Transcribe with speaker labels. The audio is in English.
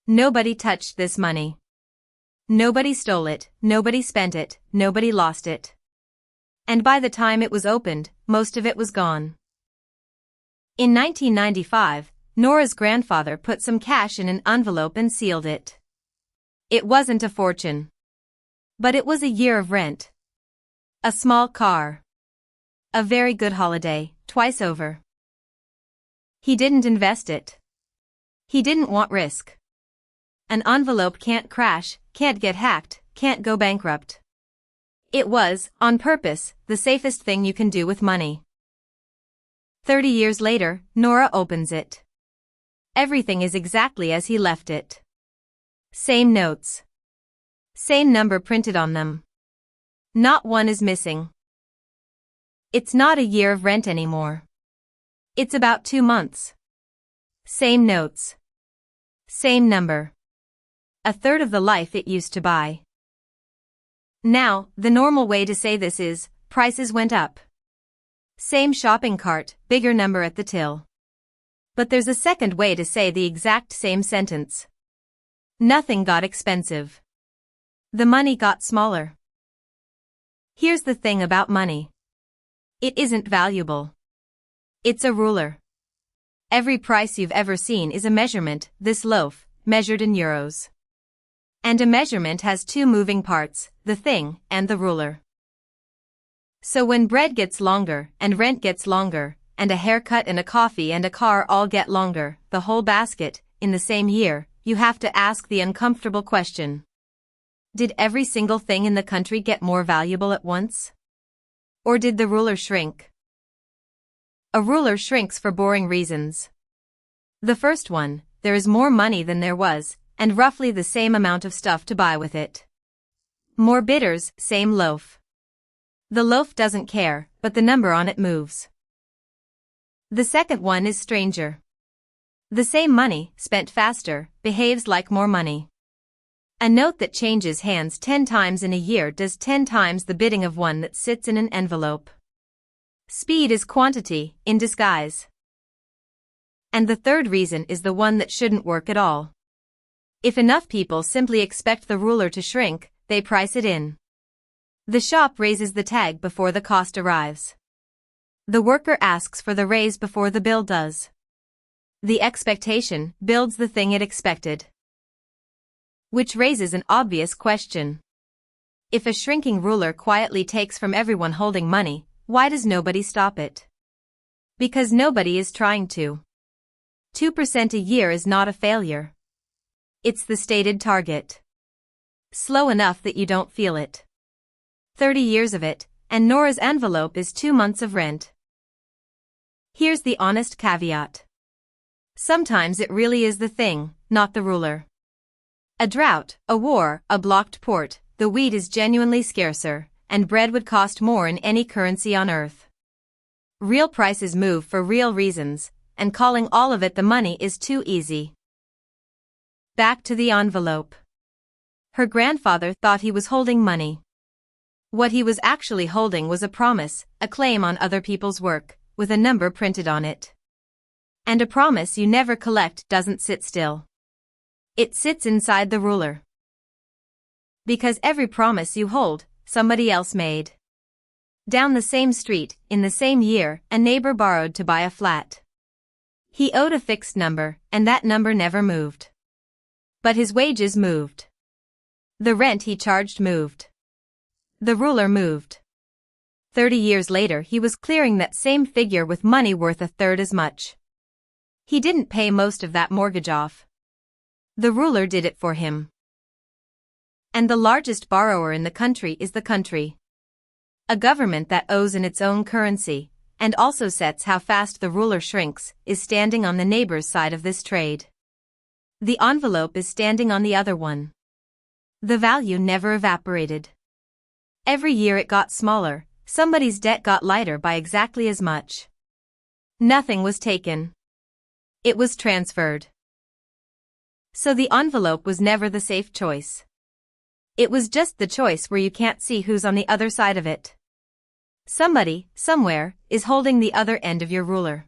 Speaker 1: Nobody touched this money. Nobody stole it, nobody spent it, nobody lost it. And by the time it was opened, most of it was gone. In 1995, Nora's grandfather put some cash in an envelope and sealed it. It wasn't a fortune. But it was a year of rent. A small car. A very good holiday, twice over. He didn't invest it. He didn't want risk. An envelope can't crash, can't get hacked, can't go bankrupt. It was, on purpose, the safest thing you can do with money. 30 years later, Nora opens it. Everything is exactly as he left it. Same notes. Same number printed on them. Not one is missing. It's not a year of rent anymore. It's about 2 months. Same notes. Same number. A third of the life it used to buy. Now, the normal way to say this is, prices went up. Same shopping cart, bigger number at the till. But there's a second way to say the exact same sentence. Nothing got expensive. The money got smaller. Here's the thing about money. It isn't valuable. It's a ruler. Every price you've ever seen is a measurement, this loaf, measured in euros. And a measurement has 2 moving parts, the thing and the ruler. So when bread gets longer, and rent gets longer, and a haircut and a coffee and a car all get longer, the whole basket, in the same year, you have to ask the uncomfortable question. Did every single thing in the country get more valuable at once? Or did the ruler shrink? A ruler shrinks for boring reasons. The first one, there is more money than there was, and roughly the same amount of stuff to buy with it. More bitters, same loaf. The loaf doesn't care, but the number on it moves. The second one is stranger. The same money, spent faster, behaves like more money. A note that changes hands 10 times in a year does 10 times the bidding of one that sits in an envelope. Speed is quantity, in disguise. And the third reason is the one that shouldn't work at all. If enough people simply expect the ruler to shrink, they price it in. The shop raises the tag before the cost arrives. The worker asks for the raise before the bill does. The expectation builds the thing it expected. Which raises an obvious question. If a shrinking ruler quietly takes from everyone holding money, why does nobody stop it? Because nobody is trying to. 2% a year is not a failure. It's the stated target. Slow enough that you don't feel it. 30 years of it, and Nora's envelope is 2 months of rent. Here's the honest caveat. Sometimes it really is the thing, not the ruler. A drought, a war, a blocked port, the wheat is genuinely scarcer, and bread would cost more in any currency on earth. Real prices move for real reasons, and calling all of it the money is too easy. Back to the envelope. Her grandfather thought he was holding money. What he was actually holding was a promise, a claim on other people's work, with a number printed on it. And a promise you never collect doesn't sit still. It sits inside the ruler. Because every promise you hold, somebody else made. Down the same street, in the same year, a neighbor borrowed to buy a flat. He owed a fixed number, and that number never moved. But his wages moved. The rent he charged moved. The ruler moved. 30 years later he was clearing that same figure with money worth a third as much. He didn't pay most of that mortgage off. The ruler did it for him. And the largest borrower in the country is the country. A government that owes in its own currency, and also sets how fast the ruler shrinks, is standing on the neighbor's side of this trade. The envelope is standing on the other one. The value never evaporated. Every year it got smaller, somebody's debt got lighter by exactly as much. Nothing was taken. It was transferred. So the envelope was never the safe choice. It was just the choice where you can't see who's on the other side of it. Somebody, somewhere, is holding the other end of your ruler.